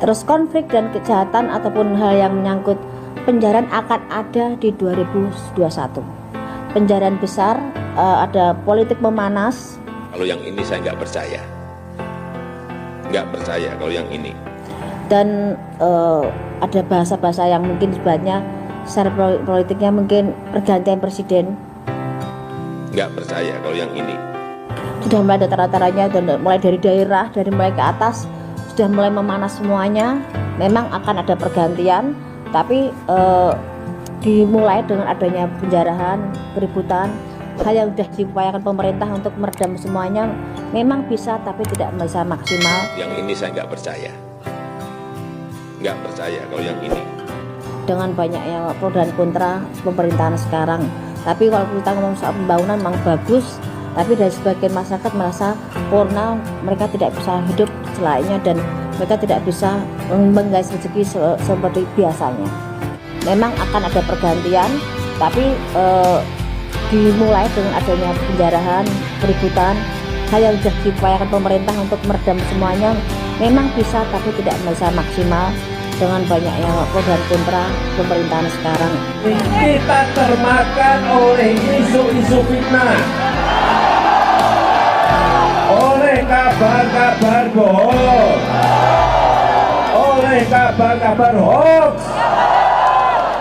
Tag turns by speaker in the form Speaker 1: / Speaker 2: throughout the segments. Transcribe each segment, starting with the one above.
Speaker 1: Terus konflik dan kejahatan ataupun hal yang menyangkut penjaraan akan ada di 2021. Penjaraan besar, ada politik memanas.
Speaker 2: Kalau yang ini saya nggak percaya kalau yang ini.
Speaker 1: Dan ada bahasa-bahasa yang mungkin sebenarnya secara politiknya mungkin pergantian presiden.
Speaker 2: Nggak percaya kalau yang ini.
Speaker 1: Sudah mulai ada tara-taranya, dan mulai dari daerah, dari mulai ke atas sudah mulai memanas semuanya. Memang akan ada pergantian, tapi dimulai dengan adanya penjarahan, keributan, hal yang sudah diupayakan pemerintah untuk meredam semuanya memang bisa, tapi tidak bisa maksimal.
Speaker 2: Yang ini saya nggak percaya kalau yang ini.
Speaker 1: Dengan banyaknya pro dan kontra pemerintahan sekarang. Tapi kalau kita ngomong soal pembangunan memang bagus, tapi dari sebagian masyarakat merasa karena mereka tidak bisa hidup selainnya dan mereka tidak bisa menggais rezeki seperti biasanya. Memang akan ada pergantian, tapi dimulai dengan adanya penjarahan, keributan, hal yang sudah diupayakan pemerintah untuk meredam semuanya memang bisa, tapi tidak bisa maksimal dengan banyaknya pro dan kontra pemerintahan sekarang.
Speaker 3: Kita termakan oleh isu-isu fitnah, oleh kabar-kabar bohong, oleh kabar-kabar hoax.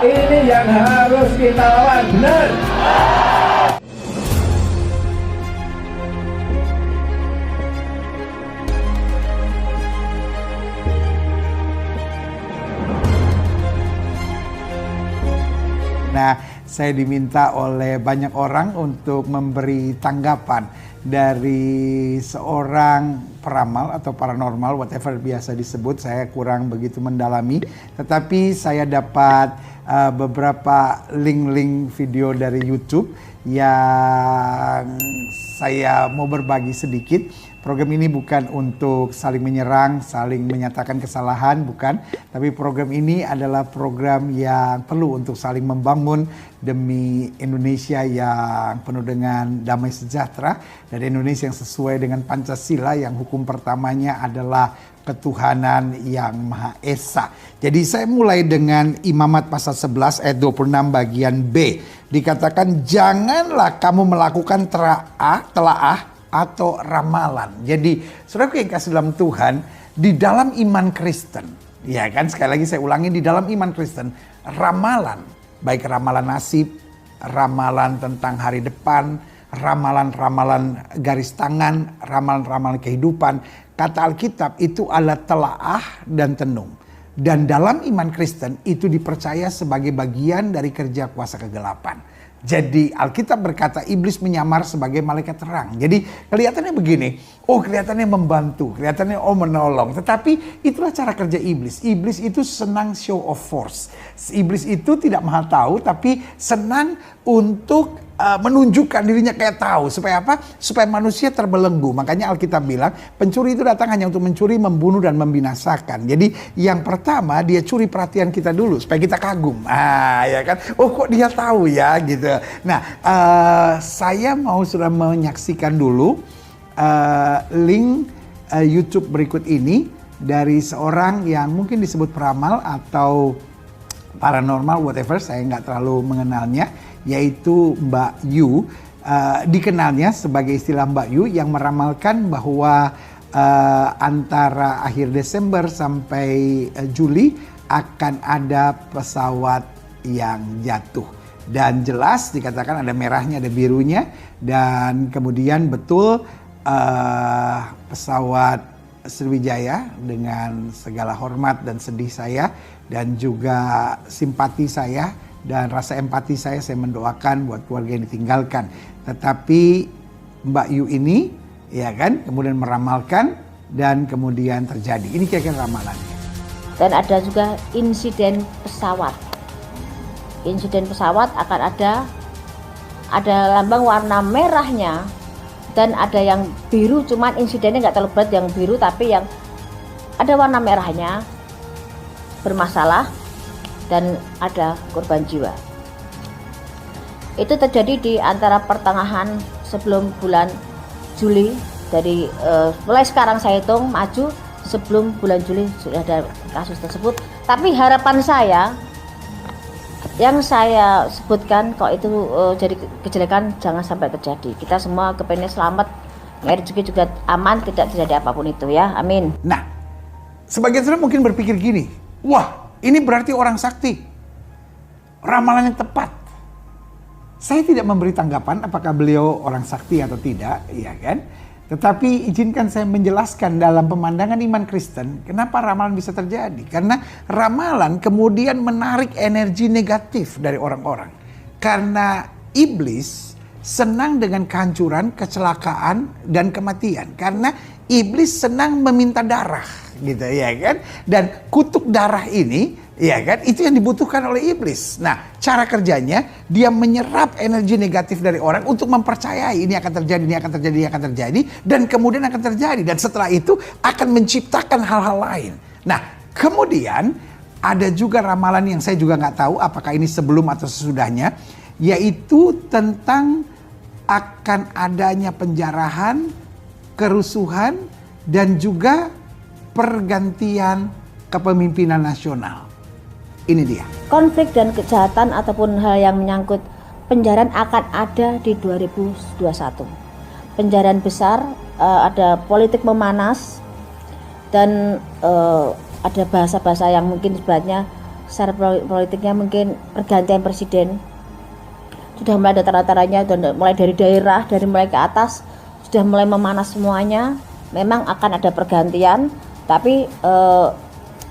Speaker 3: Ini yang harus kita lawan benar.
Speaker 4: Nah, saya diminta oleh banyak orang untuk memberi tanggapan dari seorang peramal atau paranormal, whatever biasa disebut. Saya kurang begitu mendalami, tetapi saya dapat beberapa link-link video dari YouTube yang saya mau berbagi sedikit. Program ini bukan untuk saling menyerang, saling menyatakan kesalahan, bukan. Tapi program ini adalah program yang perlu untuk saling membangun demi Indonesia yang penuh dengan damai sejahtera, dan Indonesia yang sesuai dengan Pancasila yang hukum pertamanya adalah ketuhanan yang Maha Esa. Jadi saya mulai dengan Imamat pasal 11 ayat 26 bagian B. Dikatakan, janganlah kamu melakukan telaah atau ramalan. Jadi saudaraku yang kasih dalam Tuhan, di dalam iman Kristen, ya kan, sekali lagi saya ulangi, di dalam iman Kristen, ramalan, baik ramalan nasib, ramalan tentang hari depan, ramalan-ramalan garis tangan, ramalan-ramalan kehidupan, kata Alkitab itu adalah telaah dan tenung. Dan dalam iman Kristen itu dipercaya sebagai bagian dari kerja kuasa kegelapan. Jadi Alkitab berkata iblis menyamar sebagai malaikat terang. Jadi kelihatannya begini, kelihatannya membantu, kelihatannya menolong. Tetapi itulah cara kerja iblis. Iblis itu senang show of force. Iblis itu tidak maha tahu, tapi senang untuk menunjukkan dirinya kayak tahu. Supaya apa? Supaya manusia terbelenggu. Makanya Alkitab bilang pencuri itu datang hanya untuk mencuri, membunuh, dan membinasakan. Jadi yang pertama dia curi perhatian kita dulu supaya kita kagum. Ya kan? Kok dia tahu ya gitu. Nah, saya mau sudah menyaksikan dulu link YouTube berikut ini dari seorang yang mungkin disebut peramal atau paranormal, whatever, saya nggak terlalu mengenalnya, yaitu Mbak Yu. Dikenalnya sebagai istilah Mbak Yu yang meramalkan bahwa antara akhir Desember sampai Juli akan ada pesawat yang jatuh. Dan jelas dikatakan ada merahnya, ada birunya, dan kemudian betul pesawat Sriwijaya, dengan segala hormat dan sedih saya dan juga simpati saya dan rasa empati saya mendoakan buat keluarga yang ditinggalkan. Tetapi Mbak Yu ini, ya kan, kemudian meramalkan dan kemudian terjadi. Ini kira-kira ramalannya.
Speaker 1: Dan ada juga insiden pesawat. Insiden pesawat akan ada lambang warna merahnya dan ada yang biru, cuman insidennya nggak terlalu berat yang biru, tapi yang ada warna merahnya bermasalah dan ada korban jiwa. Itu terjadi di antara pertengahan sebelum bulan Juli, dari mulai sekarang saya hitung maju sebelum bulan Juli sudah ada kasus tersebut. Tapi harapan saya yang saya sebutkan kalau itu jadi kejelekan jangan sampai terjadi. Kita semua kepengen selamat, rezeki juga aman, tidak terjadi apapun itu ya. Amin.
Speaker 4: Nah, sebagian saudara mungkin berpikir gini, wah ini berarti orang sakti, ramalan yang tepat. Saya tidak memberi tanggapan apakah beliau orang sakti atau tidak, ya kan? Tetapi izinkan saya menjelaskan dalam pemandangan iman Kristen, kenapa ramalan bisa terjadi. Karena ramalan kemudian menarik energi negatif dari orang-orang. Karena iblis senang dengan kehancuran, kecelakaan, dan kematian. Karena iblis senang meminta darah, gitu ya kan? Dan kutuk darah ini, ya kan, itu yang dibutuhkan oleh iblis. Nah, cara kerjanya dia menyerap energi negatif dari orang untuk mempercayai ini akan terjadi, ini akan terjadi, ini akan terjadi, dan kemudian akan terjadi. Dan setelah itu akan menciptakan hal-hal lain. Nah, kemudian ada juga ramalan yang saya juga nggak tahu apakah ini sebelum atau sesudahnya, yaitu tentang akan adanya penjarahan, kerusuhan, dan juga pergantian kepemimpinan nasional. Ini dia.
Speaker 1: Konflik dan kejahatan ataupun hal yang menyangkut penjarahan akan ada di 2021. Penjarahan besar, ada politik memanas, dan ada bahasa-bahasa yang mungkin sebenarnya secara politiknya mungkin pergantian presiden. Sudah mulai ada tanda-tandanya, mulai dari daerah, dari mulai ke atas, sudah mulai memanas semuanya. Memang akan ada pergantian, tapi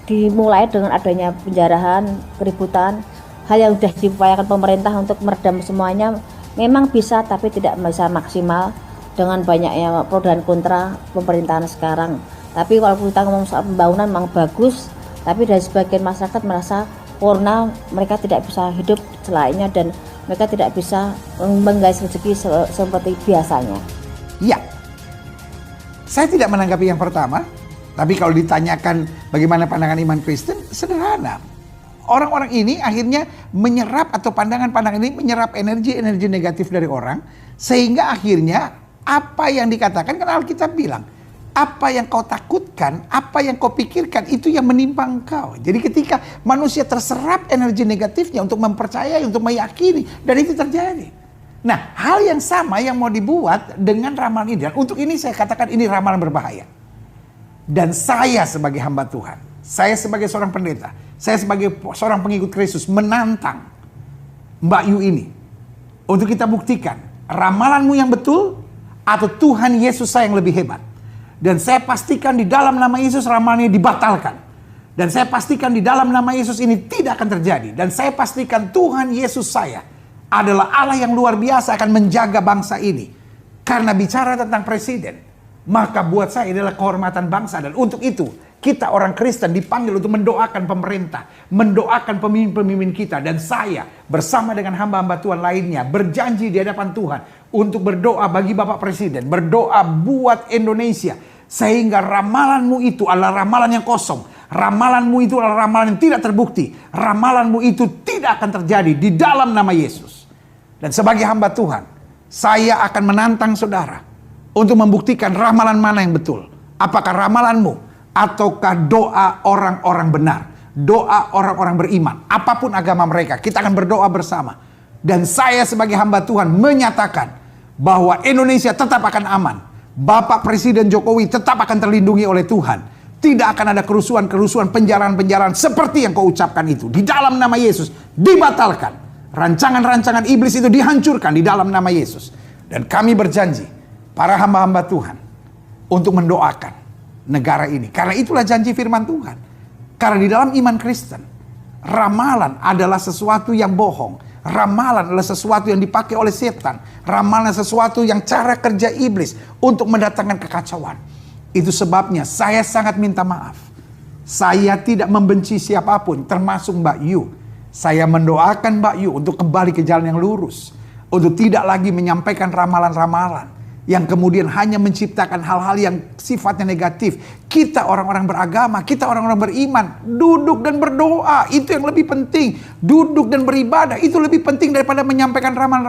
Speaker 1: dimulai dengan adanya penjarahan, keributan, hal yang sudah diupayakan pemerintah untuk meredam semuanya memang bisa, tapi tidak bisa maksimal dengan banyaknya pro dan kontra pemerintahan sekarang. Tapi kalau kita ngomong soal pembangunan memang bagus, tapi dari sebagian masyarakat merasa karena mereka tidak bisa hidup selainnya dan mereka tidak bisa menggais rezeki seperti biasanya.
Speaker 4: Ya, saya tidak menanggapi yang pertama. Tapi kalau ditanyakan bagaimana pandangan iman Kristen, sederhana. Orang-orang ini akhirnya menyerap atau pandangan-pandangan ini menyerap energi-energi negatif dari orang. Sehingga akhirnya apa yang dikatakan, kan Alkitab bilang, apa yang kau takutkan, apa yang kau pikirkan, itu yang menimpa engkau. Jadi ketika manusia terserap energi negatifnya untuk mempercayai, untuk meyakini, dan itu terjadi. Nah, hal yang sama yang mau dibuat dengan ramalan ini. Dan untuk ini saya katakan ini ramalan berbahaya. Dan saya sebagai hamba Tuhan, saya sebagai seorang pendeta, saya sebagai seorang pengikut Kristus menantang Mbak Yu ini untuk kita buktikan ramalanmu yang betul atau Tuhan Yesus saya yang lebih hebat. Dan saya pastikan di dalam nama Yesus ramalannya dibatalkan. Dan saya pastikan di dalam nama Yesus ini tidak akan terjadi. Dan saya pastikan Tuhan Yesus saya adalah Allah yang luar biasa akan menjaga bangsa ini. Karena bicara tentang presiden, maka buat saya adalah kehormatan bangsa. Dan untuk itu kita orang Kristen dipanggil untuk mendoakan pemerintah, mendoakan pemimpin-pemimpin kita. Dan saya bersama dengan hamba-hamba Tuhan lainnya berjanji di hadapan Tuhan untuk berdoa bagi Bapak Presiden, berdoa buat Indonesia, sehingga ramalanmu itu adalah ramalan yang kosong, ramalanmu itu adalah ramalan yang tidak terbukti, ramalanmu itu tidak akan terjadi di dalam nama Yesus. Dan sebagai hamba Tuhan, saya akan menantang saudara untuk membuktikan ramalan mana yang betul. Apakah ramalanmu ataukah doa orang-orang benar, doa orang-orang beriman, apapun agama mereka, kita akan berdoa bersama. Dan saya sebagai hamba Tuhan menyatakan bahwa Indonesia tetap akan aman. Bapak Presiden Jokowi tetap akan terlindungi oleh Tuhan. Tidak akan ada kerusuhan-kerusuhan, penjarahan-penjarahan seperti yang kau ucapkan itu. Di dalam nama Yesus dibatalkan. Rancangan-rancangan iblis itu dihancurkan di dalam nama Yesus. Dan kami berjanji, para hamba-hamba Tuhan, untuk mendoakan negara ini. Karena itulah janji firman Tuhan. Karena di dalam iman Kristen, ramalan adalah sesuatu yang bohong. Ramalan adalah sesuatu yang dipakai oleh setan. Ramalan adalah sesuatu yang cara kerja iblis untuk mendatangkan kekacauan. Itu sebabnya saya sangat minta maaf. Saya tidak membenci siapapun, termasuk Mbak Yu. Saya mendoakan Mbak Yu untuk kembali ke jalan yang lurus. Untuk tidak lagi menyampaikan ramalan-ramalan yang kemudian hanya menciptakan hal-hal yang sifatnya negatif. Kita orang-orang beragama, kita orang-orang beriman, duduk dan berdoa, itu yang lebih penting. Duduk dan beribadah, itu lebih penting daripada menyampaikan ramalan-ramalan.